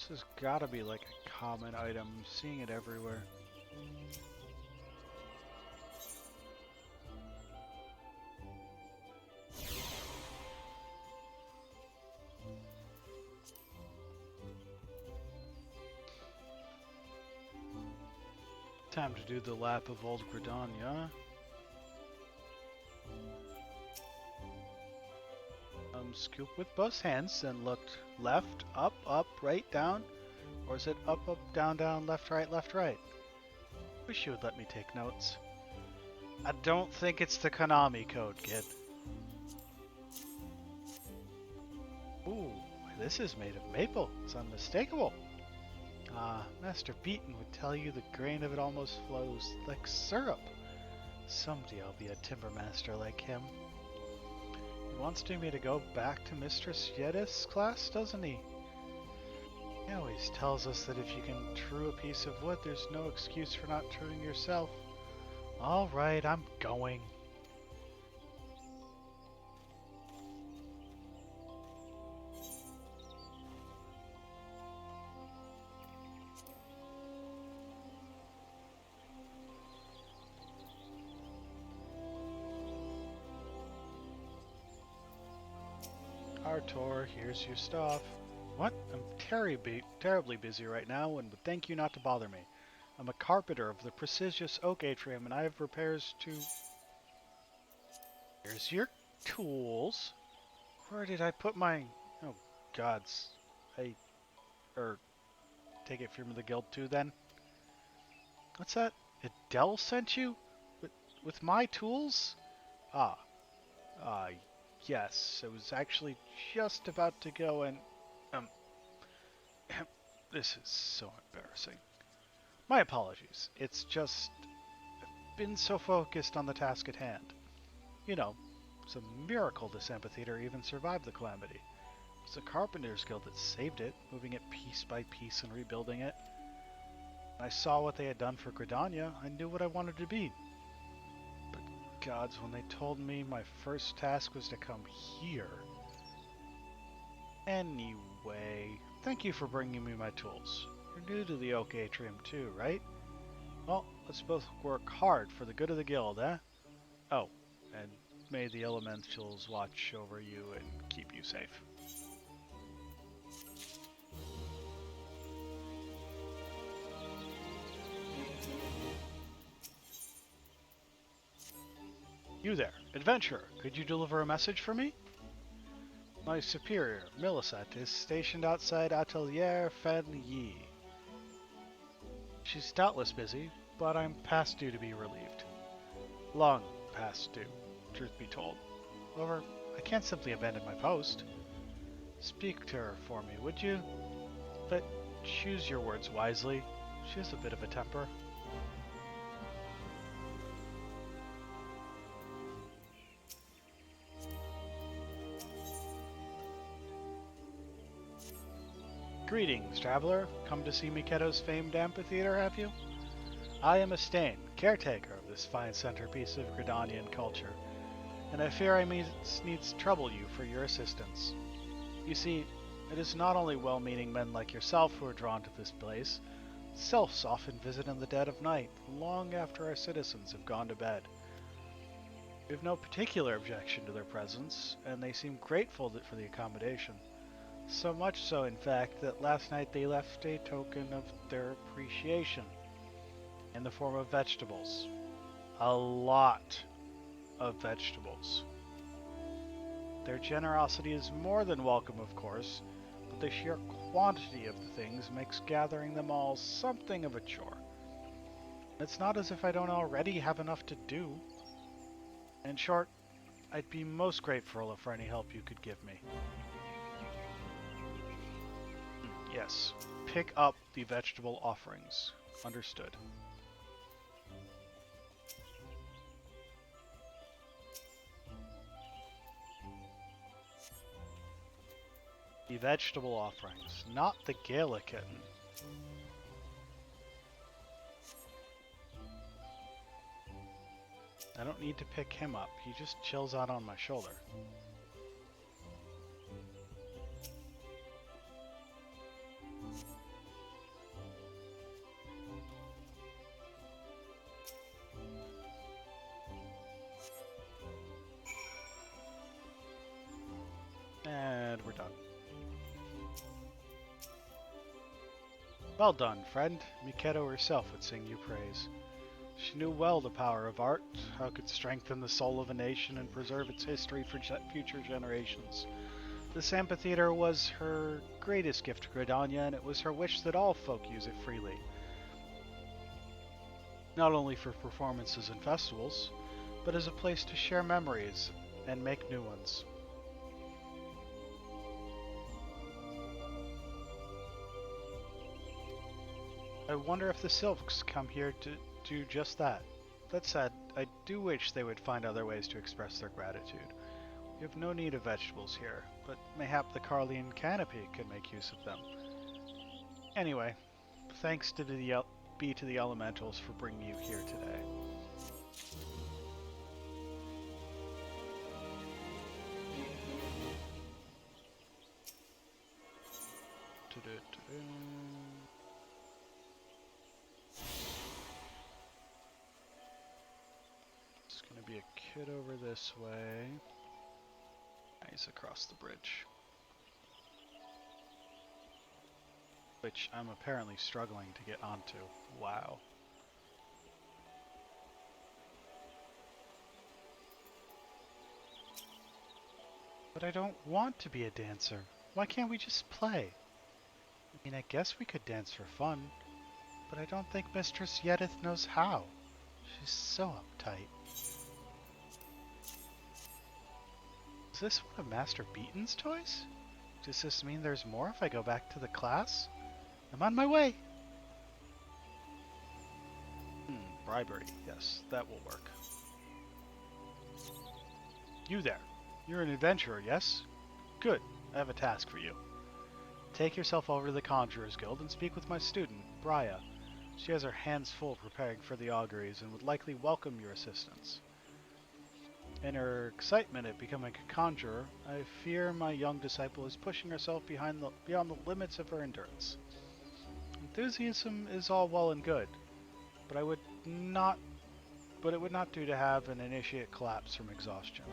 This has gotta be like a common item. I'm seeing it everywhere. Time to do the lap of old Gridania. Scoop with both hands and looked left, up, right, down. Or is it up, down, left, right? Wish you would let me take notes. I don't think it's the Konami code, kid. Ooh, this is made of maple. It's unmistakable. Master Beaton would tell you the grain of it almost flows like syrup. Someday I'll be a timber master like him. He wants me to go back to Mistress Yedis' class, doesn't he? He always tells us that if you can true a piece of wood, there's no excuse for not truing yourself. Alright, I'm going. Artor, here's your stuff. What? I'm terribly busy right now and would thank you not to bother me. I'm a carpenter of the prestigious oak atrium and I have repairs to... Here's your tools. Where did I put my... Oh, gods. Take it from the guild too then? What's that? Adele sent you? With my tools? Yes. I was actually just about to go and... This is so embarrassing. My apologies. It's just... I've been so focused on the task at hand. You know, it's a miracle this amphitheater even survived the calamity. It was the Carpenters Guild that saved it, moving it piece by piece and rebuilding it. When I saw what they had done for Gridania, I knew what I wanted to be. But gods, when they told me my first task was to come here... Anyway, thank you for bringing me my tools. You're new to the Oak Atrium too, right? Well, let's both work hard for the good of the guild, eh? Oh, and may the elementals watch over you and keep you safe. You there, adventurer, could you deliver a message for me? My superior, Miqo'te, is stationed outside Atelier Fen-Yi. She's doubtless busy, but I'm past due to be relieved. Long past due, truth be told. However, I can't simply abandon my post. Speak to her for me, would you? But choose your words wisely. She has a bit of a temper. Greetings, traveler. Come to see Miqo'te's famed amphitheater, have you? I am Estain, caretaker of this fine centerpiece of Gridanian culture, and I fear I needs trouble you for your assistance. You see, it is not only well-meaning men like yourself who are drawn to this place. Sylphs often visit in the dead of night, long after our citizens have gone to bed. We have no particular objection to their presence, and they seem grateful for the accommodation. So much so, in fact, that last night they left a token of their appreciation in the form of vegetables. A lot of vegetables. Their generosity is more than welcome, of course, but the sheer quantity of the things makes gathering them all something of a chore. It's not as if I don't already have enough to do. In short, I'd be most grateful for any help you could give me. Yes, pick up the vegetable offerings. Understood. The vegetable offerings, not the Gala kitten. I don't need to pick him up, he just chills out on my shoulder. we're done. Well done, friend. Miqo'te herself would sing you praise. She knew well the power of art, how it could strengthen the soul of a nation and preserve its history for future generations. This amphitheater was her greatest gift to Gridania, and it was her wish that all folk use it freely. Not only for performances and festivals, but as a place to share memories and make new ones. I wonder if the Sylphs come here to do just that. That said, I do wish they would find other ways to express their gratitude. We have no need of vegetables here, but mayhap the Carlian canopy could make use of them. Anyway, thanks to the elementals for bringing you here today. It's gonna be a kid over this way. He's across the bridge. Which I'm apparently struggling to get onto. Wow. But I don't want to be a dancer. Why can't we just play? I mean, I guess we could dance for fun, but I don't think Mistress Yedith knows how. She's so uptight. Is this one of Master Beaton's toys? Does this mean there's more if I go back to the class? I'm on my way! Bribery. Yes, that will work. You there. You're an adventurer, yes? Good. I have a task for you. Take yourself over to the Conjurer's Guild and speak with my student, Brya. She has her hands full preparing for the auguries and would likely welcome your assistance. In her excitement at becoming a conjurer, I fear my young disciple is pushing herself beyond the limits of her endurance. Enthusiasm is all well and good, but it would not do to have an initiate collapse from exhaustion.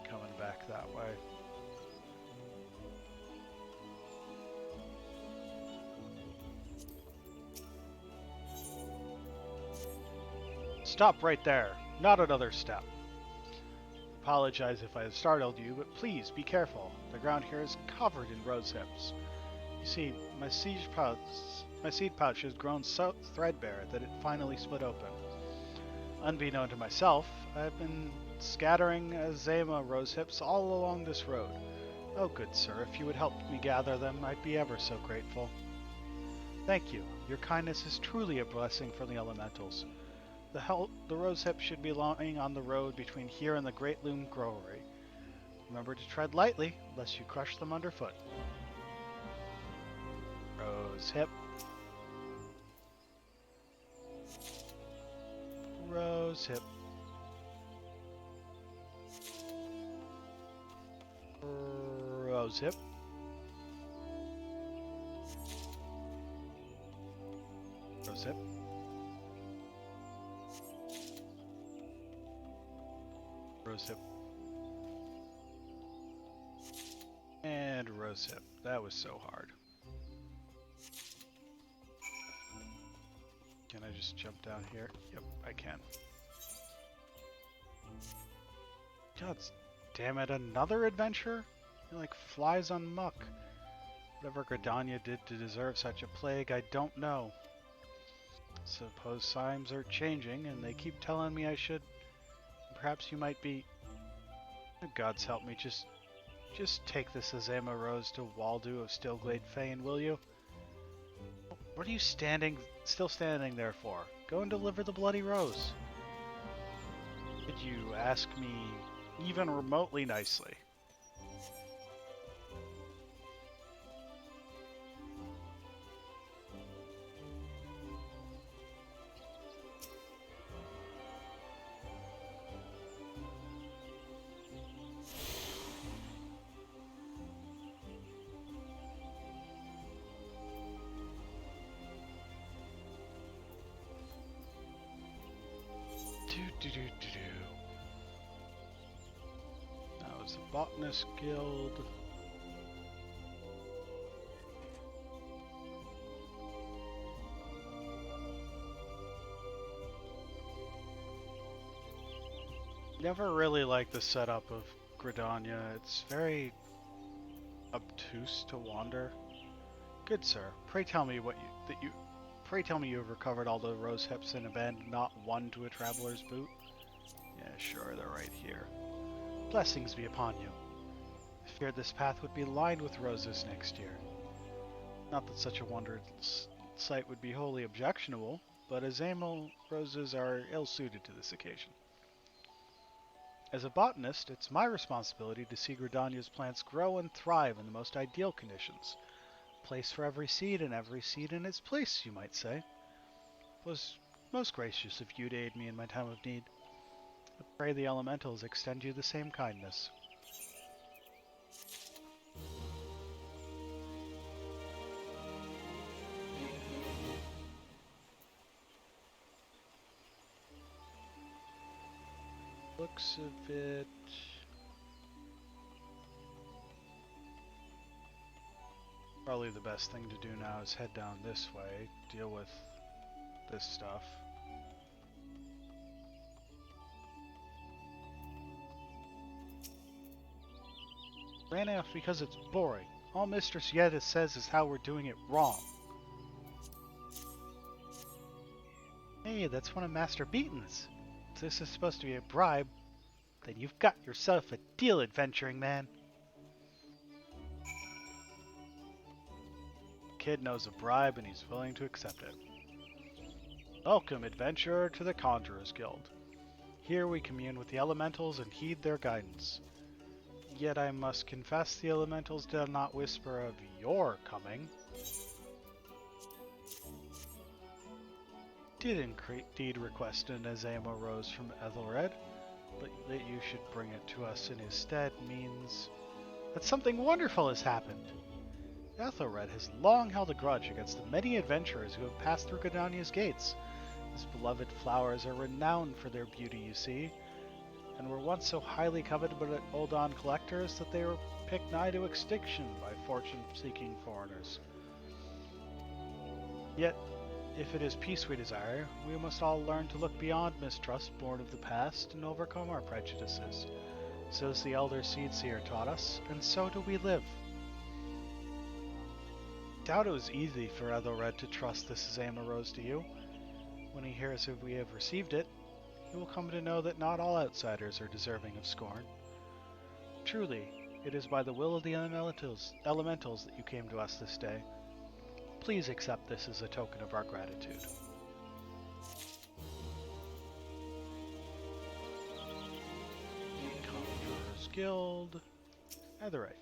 Coming back that way. Stop right there. Not another step. Apologize if I have startled you, but please be careful. The ground here is covered in rose hips. You see, my seed pouch has grown so threadbare that it finally split open. Unbeknown to myself, I've been scattering Azema rose hips all along this road. Oh, good sir, if you would help me gather them, I'd be ever so grateful. Thank you. Your kindness is truly a blessing from the elementals. The rose hips should be lying on the road between here and the Great Loom Growery. Remember to tread lightly, lest you crush them underfoot. Rose hip. Rose hip. Rose hip. Rose hip. Rose hip. And rose hip. That was so hard. Can I just jump down here? Yep, I can. God damn it, another adventure? You're like flies on muck. Whatever Gridania did to deserve such a plague, I don't know. Suppose times are changing, and they keep telling me I should. Perhaps you might be... Gods help me, just take this Azema Rose to Waldo of Stillglade Fane, will you? What are you still standing there for? Go and deliver the bloody rose. Did you ask me even remotely nicely? goes the Botanist Guild. Never really liked the setup of Gridania. It's very obtuse to wander. Good sir, pray tell me pray tell me you have recovered all the rose hips and abandoned not one to a traveler's boot. Yeah, sure, they're right here. Blessings be upon you. I feared this path would be lined with roses next year. Not that such a wondrous sight would be wholly objectionable, but Azamo roses are ill-suited to this occasion. As a botanist, it's my responsibility to see Gridania's plants grow and thrive in the most ideal conditions. A place for every seed and every seed in its place, you might say. It was most gracious of you to aid me in my time of need. I pray the elementals extend you the same kindness. Looks of it... Probably the best thing to do now is head down this way, deal with this stuff. Ran off because it's boring. All Mistress Yetta says is how we're doing it wrong. Hey, that's one of Master Beaton's. If this is supposed to be a bribe, then you've got yourself a deal, adventuring man. The kid knows a bribe and he's willing to accept it. Welcome, adventurer, to the Conjurer's Guild. Here we commune with the elementals and heed their guidance. Yet I must confess the elementals did not whisper of your coming. Did indeed request an Azamo rose from Ethelred, but that you should bring it to us in his stead means that something wonderful has happened. Ethelred has long held a grudge against the many adventurers who have passed through Gridania's gates. His beloved flowers are renowned for their beauty, you see, and were once so highly coveted by Oldon collectors that they were picked nigh to extinction by fortune-seeking foreigners. Yet, if it is peace we desire, we must all learn to look beyond mistrust born of the past and overcome our prejudices. So as the elder Seedseer taught us, and so do we live. Doubt it was easy for Ethelred to trust this Azamo rose to you. When he hears if we have received it, he will come to know that not all outsiders are deserving of scorn. Truly, it is by the will of the elementals that you came to us this day. Please accept this as a token of our gratitude. Conjurer's Guild. Netherite.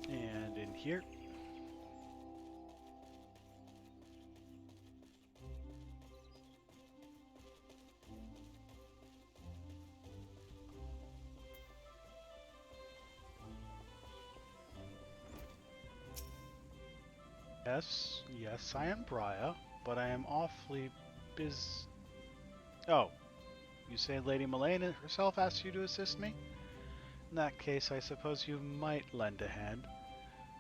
And in here. Yes, I am Briar, but I am awfully Oh, you say Lady Mullane herself asked you to assist me? In that case, I suppose you might lend a hand,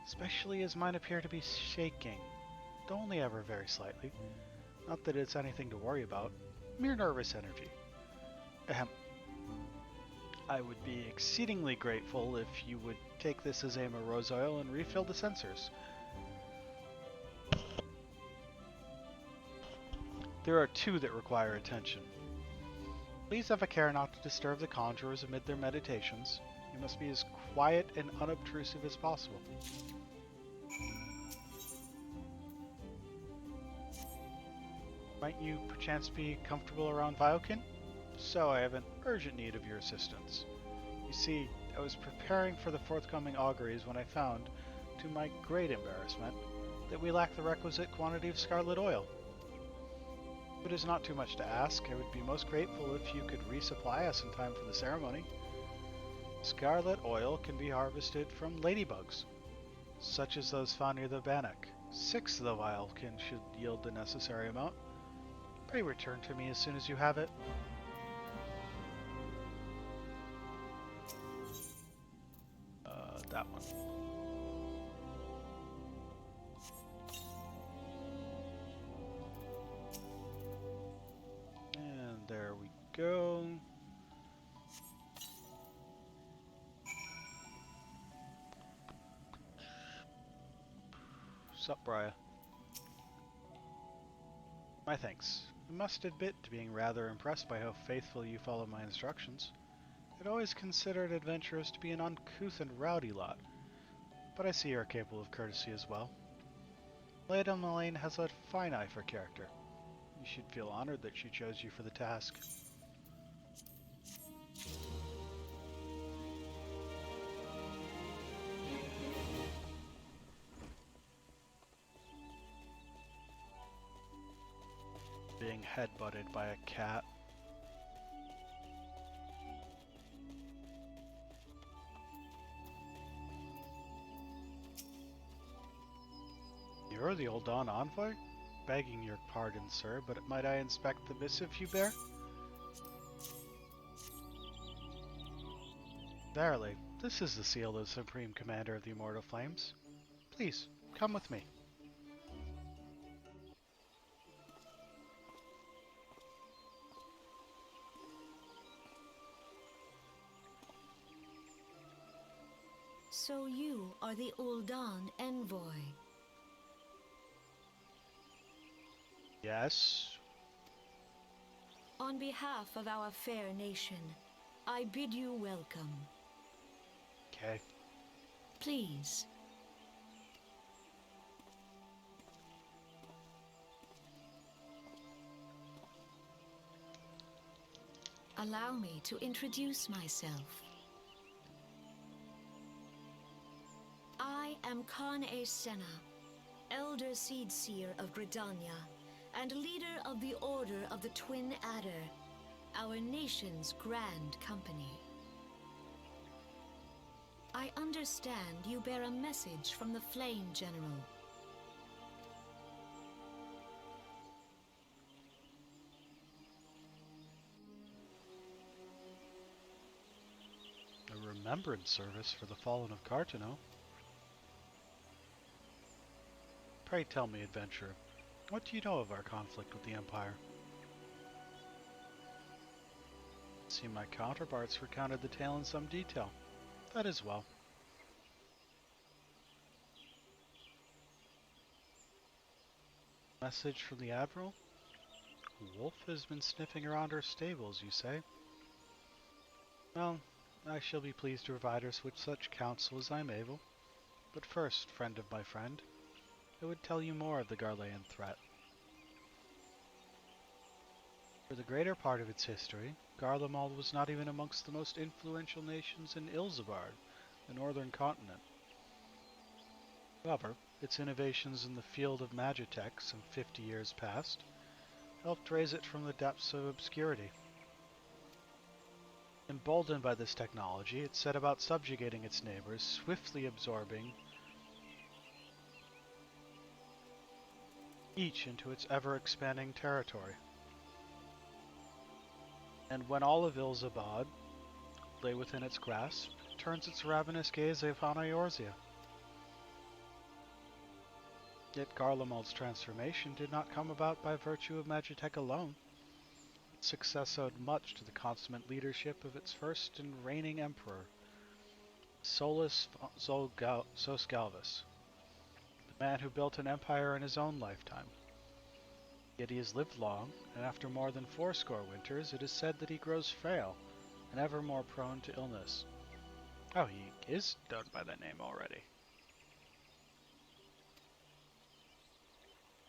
especially as mine appear to be shaking, though only ever very slightly. Not that it's anything to worry about, mere nervous energy. Ahem. I would be exceedingly grateful if you would take this Azamo rose oil and refill the sensors. There are two that require attention. Please have a care not to disturb the conjurers amid their meditations. You must be as quiet and unobtrusive as possible. Might you perchance be comfortable around Viokin? So I have an urgent need of your assistance. You see, I was preparing for the forthcoming auguries when I found, to my great embarrassment, that we lack the requisite quantity of scarlet oil. If it is not too much to ask, I would be most grateful if you could resupply us in time for the ceremony. Scarlet oil can be harvested from ladybugs, such as those found near the Bannock. 6 of the vialkin should yield the necessary amount. Pray return to me as soon as you have it. That one. And there we go. Sup, Briar? My thanks. I must admit to being rather impressed by how faithfully you follow my instructions. I'd always considered adventurers to be an uncouth and rowdy lot, but I see you are capable of courtesy as well. Lady Mullane has a fine eye for character. You should feel honored that she chose you for the task. Being headbutted by a cat. You're the Old Dawn envoy? Begging your pardon, sir, but might I inspect the missive you bear? Verily, this is the seal of the Supreme Commander of the Immortal Flames. Please, come with me. So you are the Old Dawn envoy. Yes. On behalf of our fair nation, I bid you welcome. Okay. Please. Allow me to introduce myself. I am Khan-e Senna, Elder Seedseer of Gridania, and leader of the Order of the Twin Adder, our nation's grand company. I understand you bear a message from the Flame General. A remembrance service for the fallen of Cartano. Pray tell me, adventurer, what do you know of our conflict with the Empire? See, my counterparts recounted the tale in some detail. That is well. Message from the Admiral? Wolf has been sniffing around our stables, you say? Well, I shall be pleased to provide us with such counsel as I am able. But first, friend of my friend, I would tell you more of the Garlean threat. For the greater part of its history, Garlemald was not even amongst the most influential nations in Ilsabard, the northern continent. However, its innovations in the field of magitech some 50 years past helped raise it from the depths of obscurity. Emboldened by this technology, it set about subjugating its neighbors, swiftly absorbing each into its ever-expanding territory. And when all of Ilsabad lay within its grasp, it turns its ravenous gaze upon Eorzea. Yet Garlemald's transformation did not come about by virtue of magitech alone. Its success owed much to the consummate leadership of its first and reigning emperor, Solus Sosgalvus, the man who built an empire in his own lifetime. Yet he has lived long, and after more than 80 winters, it is said that he grows frail and ever more prone to illness. Oh, he is done by that name already.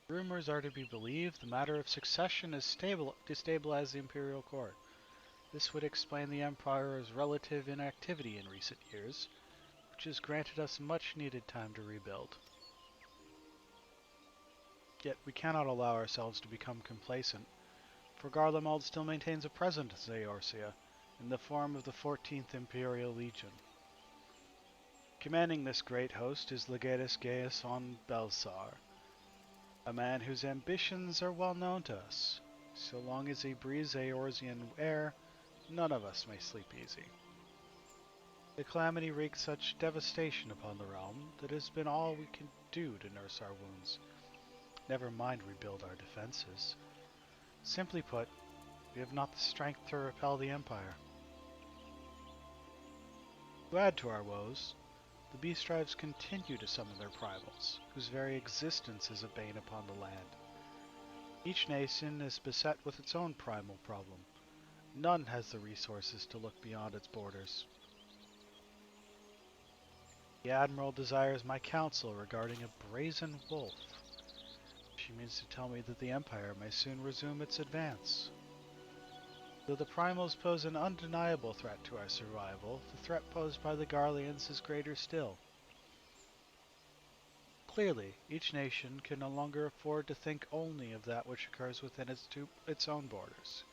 Rumors are to be believed, the matter of succession has destabilized the imperial court. This would explain the empire's relative inactivity in recent years, which has granted us much needed time to rebuild. Yet we cannot allow ourselves to become complacent, for Garlemald still maintains a presence in Eorzea, in the form of the 14th Imperial Legion. Commanding this great host is Legatus Gaius von Belsar, A man whose ambitions are well known to us. So long as he breathes Eorzean air, none of us may sleep easy. The calamity wreaked such devastation upon the realm that it has been all we can do to nurse our wounds, never mind rebuild our defenses. Simply put, we have not the strength to repel the Empire. To add to our woes, the beast tribes continue to summon their primals, whose very existence is a bane upon the land. Each nation is beset with its own primal problem. None has the resources to look beyond its borders. The Admiral desires my counsel regarding a brazen wolf. She means to tell me that the Empire may soon resume its advance. Though the primals pose an undeniable threat to our survival, the threat posed by the Garleans is greater still. Clearly, each nation can no longer afford to think only of that which occurs within its own borders.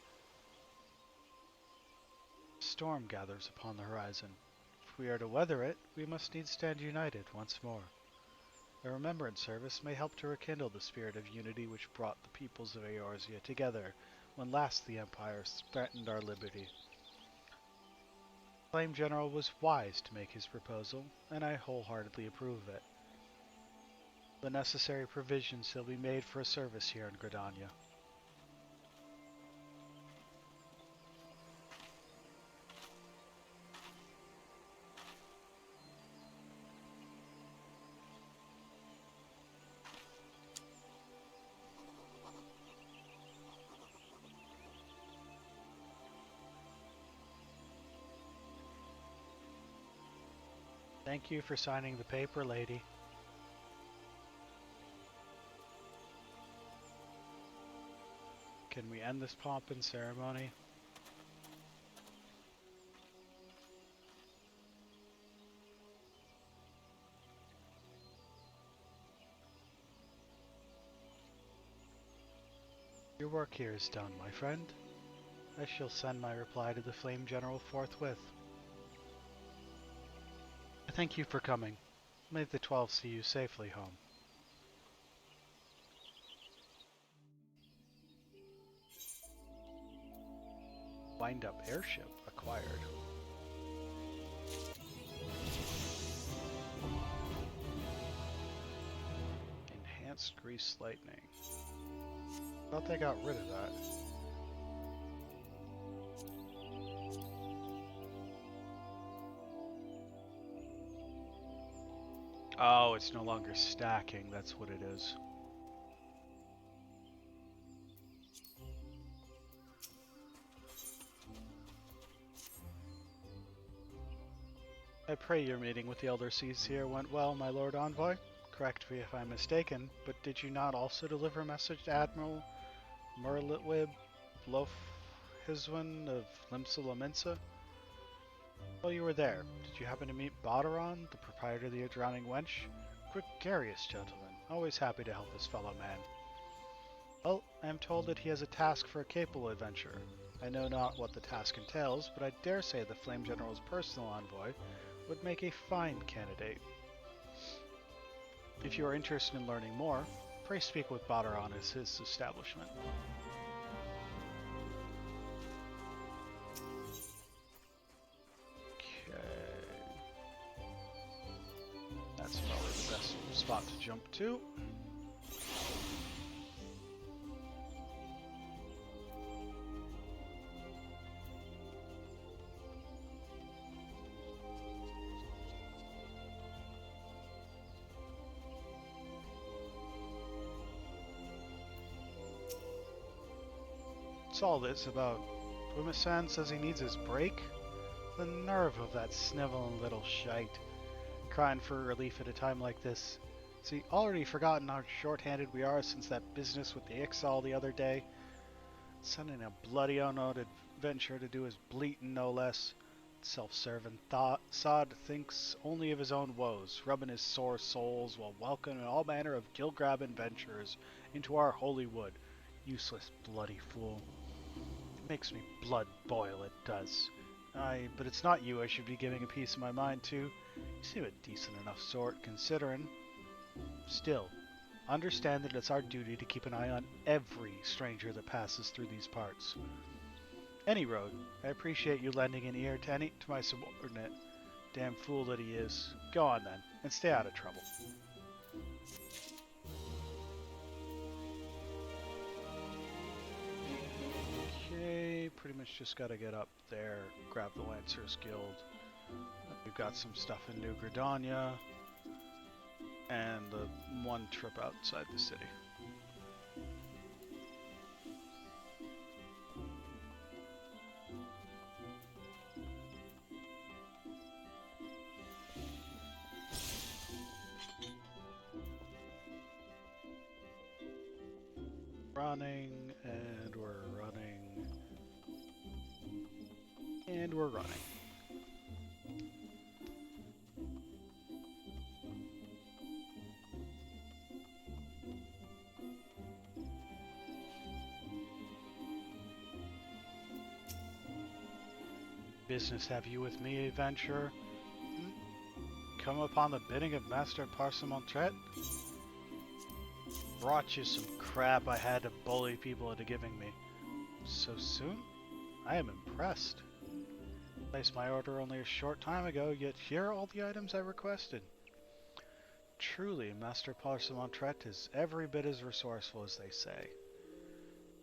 A storm gathers upon the horizon. If we are to weather it, we must needs stand united once more. A remembrance service may help to rekindle the spirit of unity which brought the peoples of Eorzea together when last the Empire threatened our liberty. The Flame General was wise to make his proposal, and I wholeheartedly approve of it. The necessary provisions shall be made for a service here in Gridania. Thank you for signing the paper, lady. Can we end this pomp and ceremony? Your work here is done, my friend. I shall send my reply to the Flame General forthwith. Thank you for coming. May the 12 see you safely home. Wind-up airship acquired. Enhanced grease lightning. Thought they got rid of that. Oh, it's no longer stacking, that's what it is. I pray your meeting with the Elder Seedseer went well, my Lord Envoy. Correct me if I'm mistaken, but did you not also deliver a message to Admiral Merlitwib Lofhizwin of Limsa? While you were there, did you happen to meet Badaron, the proprietor of the Drowning Wench? Gregarious gentleman, always happy to help his fellow man. Well, I am told that he has a task for a capable adventurer. I know not what the task entails, but I dare say the Flame General's personal envoy would make a fine candidate. If you are interested in learning more, pray speak with Badaron at his establishment. That's probably the best spot to jump to. What's all this about? Dwimisan says he needs his break? The nerve of that sniveling little shite. Crying for relief at a time like this. Has he already forgotten how short-handed we are since that business with the XIV the other day? Sending a bloody unknown adventurer to do his bleating, no less. Self-serving sod thinks only of his own woes, rubbing his sore soles while welcoming all manner of gill-grabbing adventurers into our holy wood. Useless bloody fool. It makes me blood boil, it does. But it's not you I should be giving a piece of my mind to. You seem a decent enough sort, considering. Still, Understand that it's our duty to keep an eye on every stranger that passes through these parts. Any road. I appreciate you lending an ear to my subordinate. Damn fool that he is. Go on then, and stay out of trouble. Okay, pretty much just gotta get up there, grab the Lancers Guild. We've got some stuff in New Gridania, and the one trip outside the city. Running, and we're running, and we're running. Business have you with me, adventurer? Come upon the bidding of Master Parsemontret? Brought you some crap I had to bully people into giving me. So soon? I am impressed. Placed my order only a short time ago, yet here are all the items I requested. Truly, Master Parsemontret is every bit as resourceful as they say.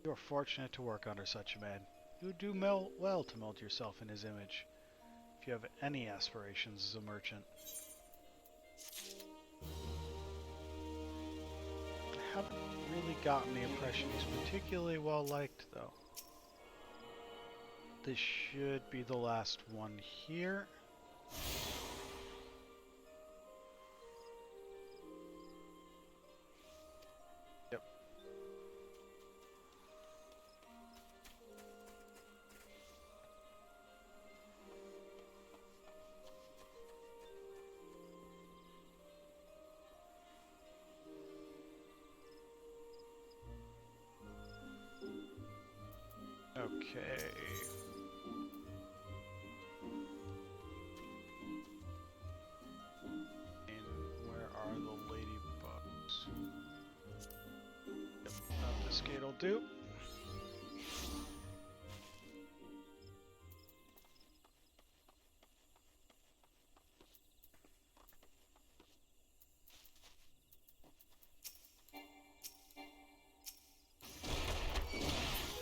You are fortunate to work under such a man. You would do well to mold yourself in his image, if you have any aspirations as a merchant. I haven't really gotten the impression he's particularly well liked, though. This should be the last one here. Yep. Okay. And where are the ladybugs? Yep, this gate'll do.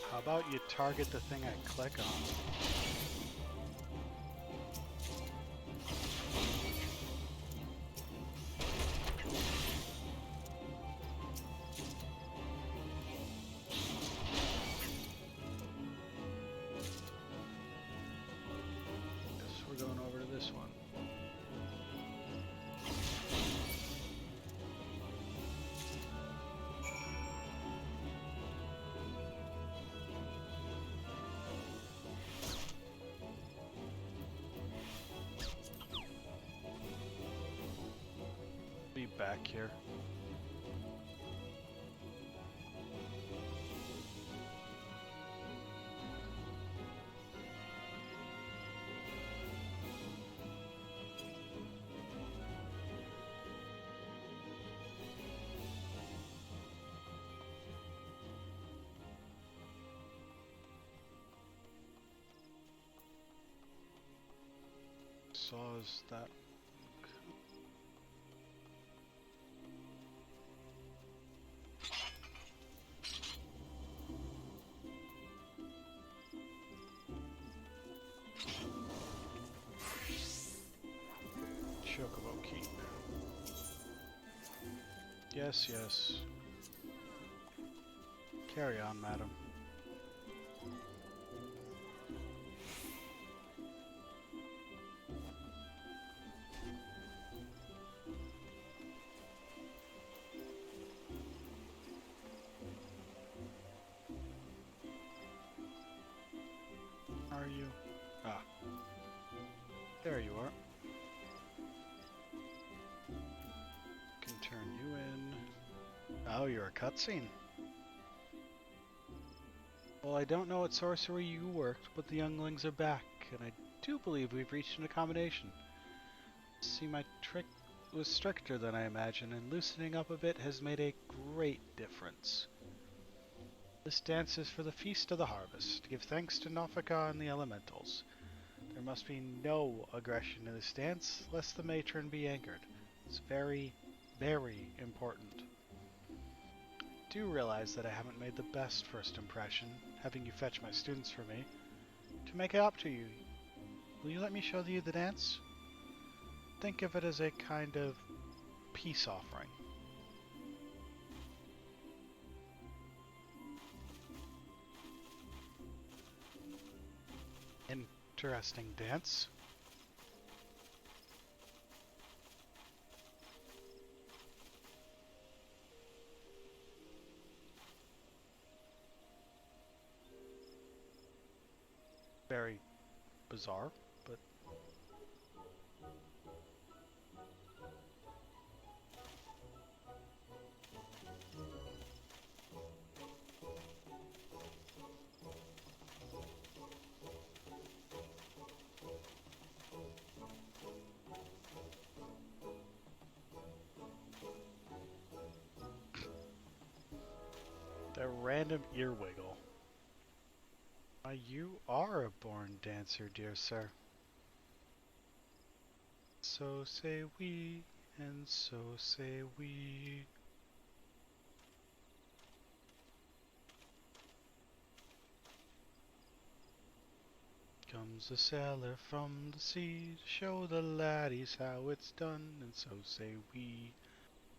How about you target the thing I click on? Guess we're going over to this one. Be back here. Saws that. Chocobo Keep. Yes, yes. Carry on, madam. Are you? Ah. There you are. Can turn you in. Oh, you're a cutscene. Well, I don't know what sorcery you worked, but the younglings are back, and I do believe we've reached an accommodation. See my trick was stricter than I imagined, and loosening up a bit has made a great difference. This dance is for the Feast of the Harvest, to give thanks to Nofika and the Elementals. There must be no aggression in this dance, lest the matron be angered. It's very, very important. I do realize that I haven't made the best first impression, having you fetch my students for me. To make it up to you, will you let me show you the dance? Think of it as a kind of peace offering. Interesting dance. Very bizarre, but the random ear wiggle. You are a born dancer, dear sir. So say we, and so say we. Comes a sailor from the sea to show the laddies how it's done, and so say we,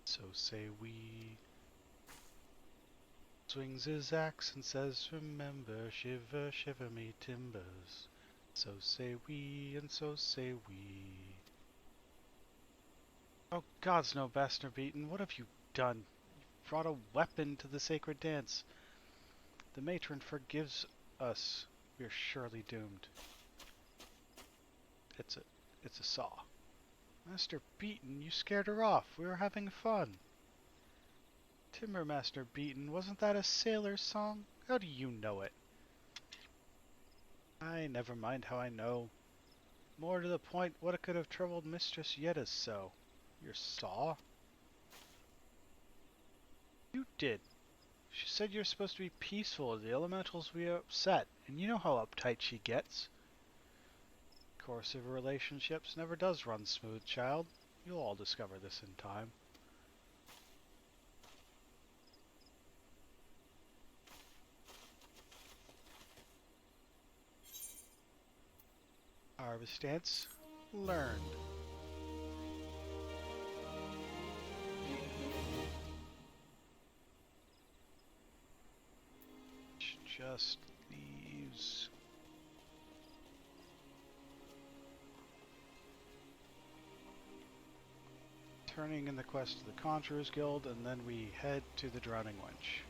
so say we. Swings his axe and says, remember, shiver, shiver me timbers. So say we, and so say we. Oh, gods no, Bastard Beaten, what have you done? You've brought a weapon to the sacred dance. The matron forgives us. We are surely doomed. It's a saw. Master Beaten, you scared her off. We were having fun. Timber Master Beaten, wasn't that a sailor's song? How do you know it? Never mind how I know. More to the point, what could have troubled Mistress Yetta's so? Your saw? You did. She said you're supposed to be peaceful, the elementals will be upset, and you know how uptight she gets. Course of relationships never does run smooth, child. You'll all discover this in time. Harvest dance learned. Just leaves. Turning in the quest to the Conjurer's Guild, and then we head to the Drowning Wench.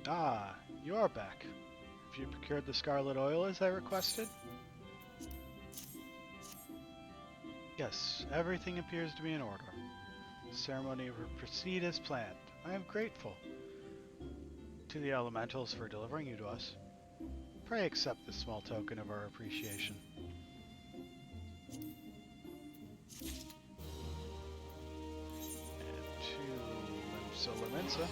Ah, you are back. Have you procured the scarlet oil as I requested? Yes, everything appears to be in order. The ceremony will proceed as planned. I am grateful to the elementals for delivering you to us. Pray accept this small token of our appreciation. And to Solar Mensa.